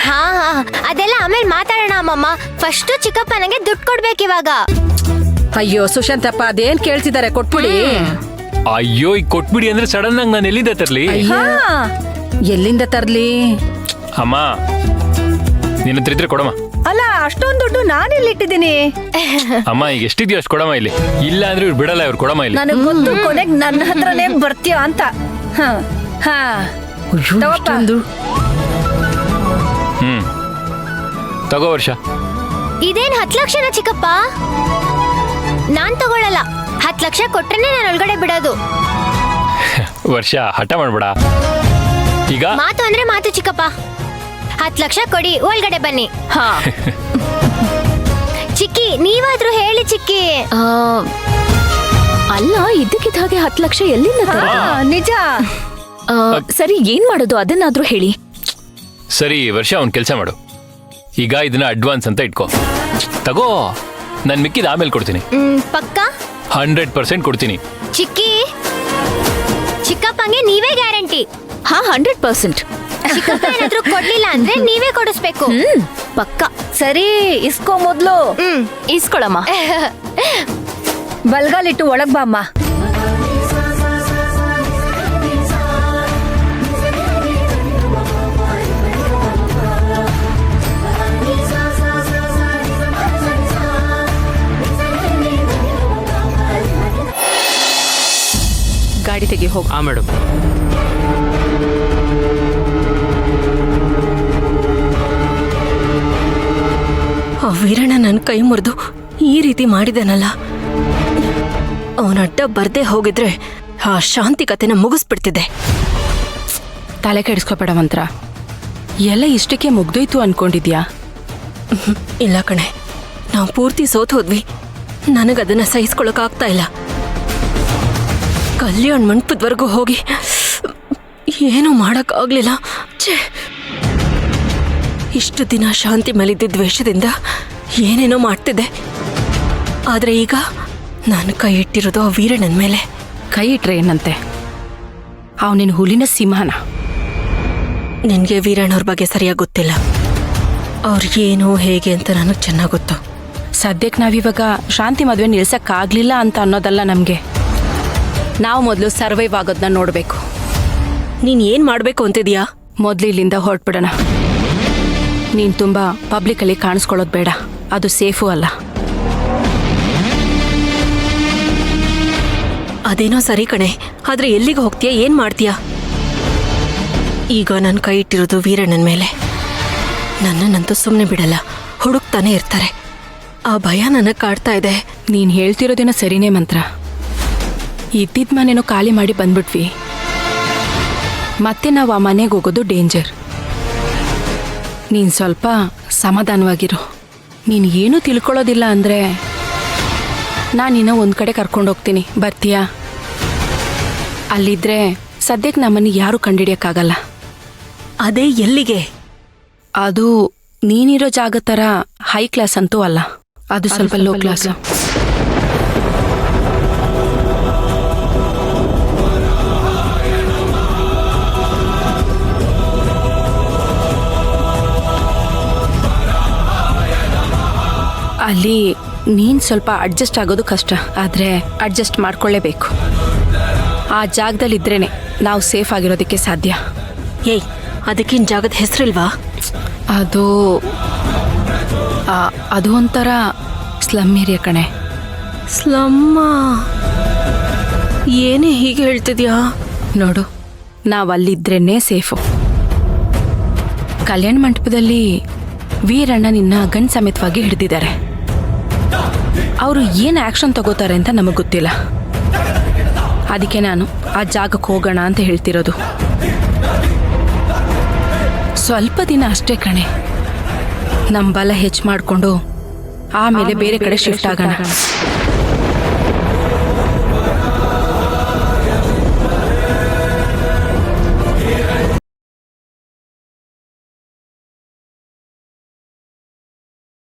ಹಾ ಹಾ ಅದೆಲ್ಲ ಆಮೇಲೆ ಮಾತಾಡೋಣ ಅಮ್ಮಮ್ಮ. ಫಸ್ಟ್ ಚಿಕ್ಕಪ್ಪ ನಂಗೆ ದುಡ್ಡು ಕೊಡ್ಬೇಕು ಇವಾಗ. ಅಯ್ಯೋ ಸುಶಾಂತಪ್ಪ ಅದೇನ್ ಕೇಳ್ತಿದ್ದಾರೆ, ಕೊಟ್ಬಿಡಿ. ಅಯ್ಯೋ ಈಗ ಕೊಟ್ಬಿಡಿ ಅಂದ್ರೆ ಸಡನ್ ಆಗಿ ನಾನು ಎಲ್ಲಿಂದ ತರ್ಲಿ? ಎಲ್ಲಿಂದ ತರ್ಲಿ? ಅಮ್ಮ ನಿನ್ನ ಹತ್ರ ಇದ್ರೆ ಕೊಡಮ್ಮ. ಅಲ್ಲ ಅಷ್ಟೊಂದು ದುಡ್ಡು ನಾನೆಲ್ಲಿಟ್ಟಿದ್ದೀನಿ? ಅಮ್ಮ ಈಗ ಎಷ್ಟಿದ್ಯೋ ಅಷ್ಟು ಕೊಡಮ್ಮ ಇಲ್ಲಿ. ಇಲ್ಲ ಅಂದ್ರೆ ಇವ್ರು ಬಿಡಲ್ಲ, ಇವ್ರು ಕೊಡಮ್ಮ ಇಲ್ಲಿ. ನನಗೆ ಗೊತ್ತು ಕೊನೆಗೆ ನನ್ನ ಹತ್ರನೇ ಬರ್ತೀಯ ಅಂತ. ತಗೋ ವರ್ಷ. ಇದೇನ್ 10 ಲಕ್ಷನ ಚಿಕ್ಕಪ್ಪ? ನಾನ್ ತಗೊಳಲ್ಲ. 10 ಲಕ್ಷ ಕೊಟ್ರೇನೆ ನಾನು ಒಳಗಡೆ ಬಿಡೋದು. ವರ್ಷ ಹಠ ಮಾಡ್ಬೇಡ. ಈಗ ಮಾತು ಅಂದ್ರೆ ಮಾತು ಚಿಕ್ಕಪ್ಪ. 10 ಲಕ್ಷ ಕೊಡಿ, ಒಳಗಡೆ ಬನ್ನಿ. ಹಾ ಚಿಕ್ಕಿ ನೀವಾದ್ರೂ ಹೇಳಿ ಚಿಕ್ಕಿ. ಅಲ್ಲ ಇದ್ದಕ್ಕಿದ್ದ ಹಾಗೆ 10 ಲಕ್ಷ ಎಲ್ಲಿಂದ ನಿಜ. ಸರಿ ಏನ್ ಮಾಡೋದು ಅದನ್ನಾದ್ರೂ ಹೇಳಿ. ಸರಿ ವರ್ಷ ಅವ್ನ್ ಕೆಲ್ಸ ಮಾಡು. ಈಗ ಇದನ್ನ ಅಡ್ವಾನ್ಸ್ ಅಂತ ಇಟ್ಕೋ. ತಗೋ, ನಾನು ಮಿಕ್ಕಿದ ಆಮೇಲೆ ಕೊಡ್ತೀನಿ. ಪಕ್ಕ 100% ಕೊಡ್ತೀನಿ. ಚಿಕ್ಕಿ ಚಿಕ್ಕಪ್ಪಂಗೆ ನೀವೇ ಗ್ಯಾರಂಟಿ? ಹಾ 100%. ಚಿಕ್ಕಪ್ಪ ಏನಾದ್ರೂ ಕೊಡ್ಲಿಲ್ಲ ಅಂದ್ರೆ ನೀವೇ ಕೊಡಿಸ್ಬೇಕು. ಪಕ್ಕ. ಸರಿ ಇಸ್ಕೋ ಮೊದ್ಲು. ಇಸ್ಕೊಳಮ್ಮ. ಬಲ್ಗಾಲಿಟ್ಟು ಒಳಗ್ ಬಾಮ್ಮ. ಗಾಡಿ ತೆಗಿ ಹೋಗ. ಮೇಡಮ್. ಆ ವೀರಣ್ಣ ನನ್ನ ಕೈ ಮುರಿದು ಈ ರೀತಿ ಮಾಡಿದನಲ್ಲ, ಅವನ ಅಡ್ಡ ಬರ್ದೇ ಹೋಗಿದ್ರೆ ಆ ಶಾಂತಿ ಕತೆನ ಮುಗಿಸ್ಬಿಡ್ತಿದ್ದೆ. ತಲೆ ಕೆಡಿಸ್ಕೋಬೇಡ ಮಂತ್ರ. ಎಲ್ಲ ಇಷ್ಟಕ್ಕೆ ಮುಗ್ದೋಯ್ತು ಅನ್ಕೊಂಡಿದ್ಯಾ? ಇಲ್ಲ ಕಣೆ, ನಾವು ಪೂರ್ತಿ ಸೋತ್ ಹೋದ್ವಿ. ನನಗದನ್ನ ಸಹಿಸ್ಕೊಳಕ್ಕಾಗ್ತಾ ಇಲ್ಲ. ಕಲ್ಯಾಣ ಮಂಟಪದವರೆಗೂ ಹೋಗಿ ಏನೂ ಮಾಡೋಕ್ಕಾಗಲಿಲ್ಲ. ಇಷ್ಟು ದಿನ ಶಾಂತಿ ಮೇಲಿದ್ದ ದ್ವೇಷದಿಂದ ಏನೇನೋ ಮಾಡ್ತಿದ್ದೆ. ಆದರೆ ಈಗ ನಾನು ಕೈ ಇಟ್ಟಿರೋದು ಆ ವೀರಣ್ಣನ ಮೇಲೆ. ಕೈ ಇಟ್ರೆ ಏನಂತೆ? ಅವನಿನ ಹುಲಿನ ಸಿಂಹನ. ನಿನಗೆ ವೀರಣ್ಣವ್ರ ಬಗ್ಗೆ ಸರಿಯಾಗಿ ಗೊತ್ತಿಲ್ಲ. ಅವ್ರು ಏನು ಹೇಗೆ ಅಂತ ನನಗೆ ಚೆನ್ನಾಗಿ ಗೊತ್ತು. ಸದ್ಯಕ್ಕೆ ನಾವಿವಾಗ ಶಾಂತಿ ಮದುವೆ ನಿಲ್ಸಕ್ಕಾಗ್ಲಿಲ್ಲ ಅಂತ ಅನ್ನೋದಲ್ಲ ನಮಗೆ. ನಾವು ಮೊದಲು ಸರ್ವೈವ್ ಆಗೋದನ್ನ ನೋಡಬೇಕು. ನೀನು ಏನು ಮಾಡಬೇಕು ಅಂತಿದ್ಯಾ? ಮೊದಲು ಇಲ್ಲಿಂದ ಹೊರಟ್ಬಿಡೋಣ. ನೀನು ತುಂಬ ಪಬ್ಲಿಕಲ್ಲಿ ಕಾಣಿಸ್ಕೊಳ್ಳೋದು ಬೇಡ, ಅದು ಸೇಫು ಅಲ್ಲ. ಅದೇನೋ ಸರಿ ಕಣೆ, ಆದರೆ ಎಲ್ಲಿಗೆ ಹೋಗ್ತೀಯಾ, ಏನು ಮಾಡ್ತೀಯಾ? ಈಗ ನನ್ನ ಕೈ ಇಟ್ಟಿರೋದು ವೀರಣ್ಣನ ಮೇಲೆ. ನನ್ನನ್ನಂತೂ ಸುಮ್ಮನೆ ಬಿಡಲ್ಲ, ಹುಡುಕ್ತಾನೆ ಇರ್ತಾರೆ. ಆ ಭಯ ನನಗೆ ಕಾಡ್ತಾ ಇದೆ. ನೀನು ಹೇಳ್ತಿರೋದೇನೋ ಸರಿನೇ ಮಂತ್ರ. ಇದ್ದಿದ್ದ ಮನೇನೋ ಖಾಲಿ ಮಾಡಿ ಬಂದ್ಬಿಟ್ವಿ. ಮತ್ತೆ ನಾವು ಆ ಮನೆಗೆ ಹೋಗೋದು ಡೇಂಜರ್. ನೀನು ಸ್ವಲ್ಪ ಸಮಾಧಾನವಾಗಿರು. ನೀನು ಏನೂ ತಿಳ್ಕೊಳ್ಳೋದಿಲ್ಲ ಅಂದರೆ ನಾನಿನ್ನ ಒಂದು ಕಡೆ ಕರ್ಕೊಂಡೋಗ್ತೀನಿ, ಬರ್ತೀಯಾ? ಅಲ್ಲಿದ್ದರೆ ಸದ್ಯಕ್ಕೆ ನಮ್ಮನ್ನು ಯಾರೂ ಕಂಡಿಡಿಯೋಕ್ಕಾಗಲ್ಲ. ಅದೇ ಎಲ್ಲಿಗೆ? ಅದು ನೀನಿರೋ ಜಾಗ ಥರ ಹೈ ಕ್ಲಾಸ್ ಅಂತೂ ಅಲ್ಲ, ಅದು ಸ್ವಲ್ಪ ಲೋ ಕ್ಲಾಸ್. ಅಲ್ಲಿ ನೀನು ಸ್ವಲ್ಪ ಅಡ್ಜಸ್ಟ್ ಆಗೋದು ಕಷ್ಟ, ಆದರೆ ಅಡ್ಜಸ್ಟ್ ಮಾಡ್ಕೊಳ್ಳೇಬೇಕು. ಆ ಜಾಗದಲ್ಲಿದ್ರೇ ನಾವು ಸೇಫ್ ಆಗಿರೋದಕ್ಕೆ ಸಾಧ್ಯ. ಏಯ್, ಅದಕ್ಕಿನ ಜಾಗದ ಹೆಸರಿಲ್ವಾ? ಅದು ಒಂಥರ ಸ್ಲಮ್ ಏರಿಯಾ ಕಣೆ. ಸ್ಲಮ್ಮ? ಏನೇ ಹೀಗೆ ಹೇಳ್ತಿದ್ಯಾ? ನೋಡು, ನಾವು ಅಲ್ಲಿದ್ರೇ ಸೇಫು. ಕಲ್ಯಾಣ ಮಂಟಪದಲ್ಲಿ ವೀರಣ್ಣ ನಿನ್ನ ಗಂಡ ಸಮೇತವಾಗಿ ಹಿಡಿದಿದ್ದಾರೆ. ಅವರು ಏನು ಆ್ಯಕ್ಷನ್ ತಗೋತಾರೆ ಅಂತ ನಮಗೆ ಗೊತ್ತಿಲ್ಲ. ಅದಕ್ಕೆ ನಾನು ಆ ಜಾಗಕ್ಕೆ ಹೋಗೋಣ ಅಂತ ಹೇಳ್ತಿರೋದು. ಸ್ವಲ್ಪ ದಿನ ಅಷ್ಟೇ ಕಣೆ. ನಮ್ಮ ಬಲ ಹೆಚ್ಚು ಮಾಡಿಕೊಂಡು ಆಮೇಲೆ ಬೇರೆ ಕಡೆ ಶಿಫ್ಟ್ ಆಗೋಣ.